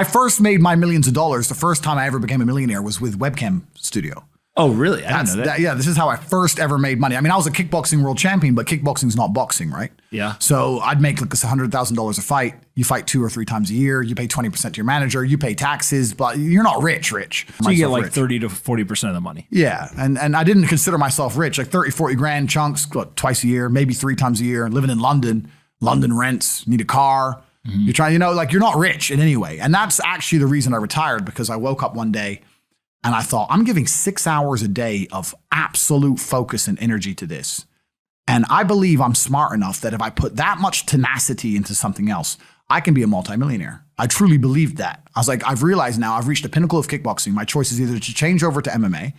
I first made my millions of dollars. The first time I ever became a millionaire was with Webcam Studio. Oh, really? I didn't know that. Yeah, this is how I first ever made money. I mean, I was a kickboxing world champion, but kickboxing's not boxing, right? Yeah. So I'd make like $100,000 a fight. You fight 2 or 3 times a year. You pay 20% to your manager. You pay taxes, but you're not rich. So you get like 30 to 40% of the money. Yeah. And I didn't consider myself rich, like 30, 40 grand chunks, what, twice a year, maybe 3 times a year. Living in London rents, need a car. Mm-hmm. You're trying, like you're not rich in any way. And that's actually the reason I retired, because I woke up one day and I thought, I'm giving 6 hours a day of absolute focus and energy to this. And I believe I'm smart enough that if I put that much tenacity into something else, I can be a multimillionaire. I truly believed that. I was like, I've realized now I've reached the pinnacle of kickboxing. My choice is either to change over to MMA,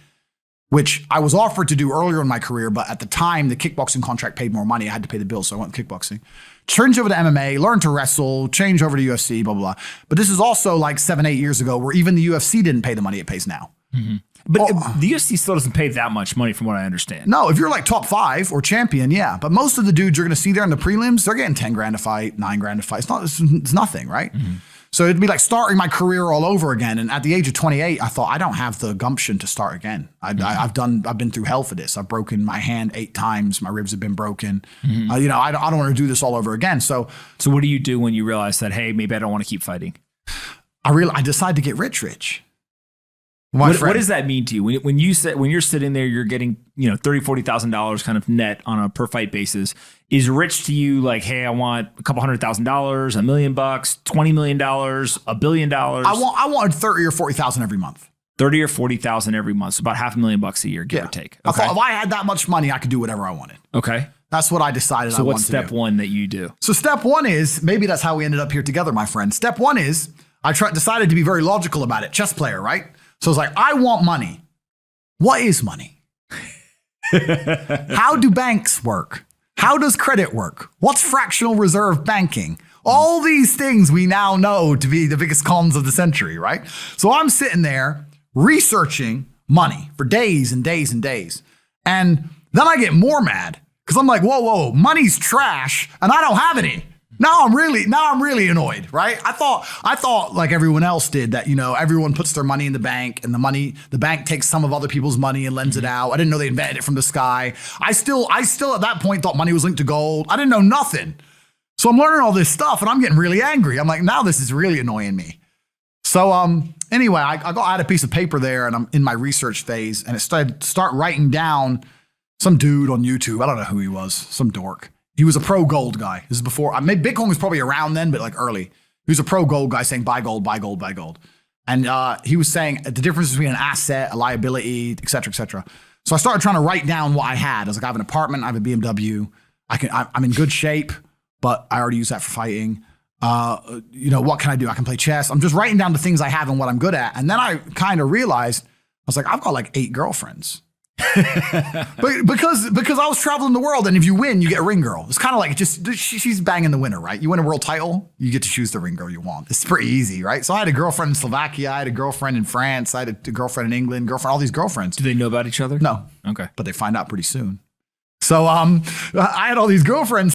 which I was offered to do earlier in my career, but at the time, the kickboxing contract paid more money. I had to pay the bills, so I went kickboxing. Change over to MMA, learn to wrestle, change over to UFC, blah, blah, blah. But this is also like 7, 8 years ago where even the UFC didn't pay the money it pays now. Mm-hmm. But the UFC still doesn't pay that much money from what I understand. No, if you're like top 5 or champion, yeah. But most of the dudes you're going to see there in the prelims, they're getting 10 grand a fight, 9 grand a fight. It's nothing, right? Mm-hmm. So it'd be like starting my career all over again. And at the age of 28, I thought, I don't have the gumption to start again. I've been through hell for this. I've broken my hand 8 times. My ribs have been broken. Mm-hmm. I don't want to do this all over again. So what do you do when you realize that, hey, maybe I don't want to keep fighting? I decided to get rich. What does that mean to you? When you're sitting there, you're getting, $30,000, $40,000 kind of net on a per fight basis. Is rich to you like, hey, I want a couple $100,000, $1 million, $20 million, $1 billion? I wanted 30 or 40,000 every month. 30 or 40,000 every month. So about $500,000 a year, give or take. Okay. I thought if I had that much money, I could do whatever I wanted. Okay. That's what I decided. So what's step 1 that you do? So step 1 is, maybe that's how we ended up here together, my friend. Step 1 is decided to be very logical about it. Chess player, right? So it's like, I want money. What is money? How do banks work? How does credit work? What's fractional reserve banking? All these things we now know to be the biggest cons of the century, right? So I'm sitting there researching money for days and days and days. And then I get more mad because I'm like, whoa, money's trash and I don't have any. Now I'm really annoyed, right? I thought like everyone else did that, everyone puts their money in the bank and the bank takes some of other people's money and lends it out. I didn't know they invented it from the sky. I still at that point thought money was linked to gold. I didn't know nothing. So I'm learning all this stuff and I'm getting really angry. I'm like, now this is really annoying me. So anyway, I had a piece of paper there and I'm in my research phase and it start writing down some dude on YouTube. I don't know who he was, some dork. He was a pro gold guy. This is before, Bitcoin was probably around then, but like early. He was a pro gold guy saying buy gold, buy gold, buy gold. And he was saying the difference between an asset, a liability, et cetera, et cetera. So I started trying to write down what I had. I was like, I have an apartment, I have a BMW. I'm in good shape, but I already use that for fighting. What can I do? I can play chess. I'm just writing down the things I have and what I'm good at. And then I kind of realized, I was like, I've got like 8 girlfriends. But because I was traveling the world, and if you win, you get a ring girl. It's kind of like she's banging the winner, right? You win a world title, you get to choose the ring girl you want. It's pretty easy, right? So I had a girlfriend in Slovakia, I had a girlfriend in France, I had a girlfriend in England, all these girlfriends. Do they know about each other? No. Okay. But they find out pretty soon. So I had all these girlfriends.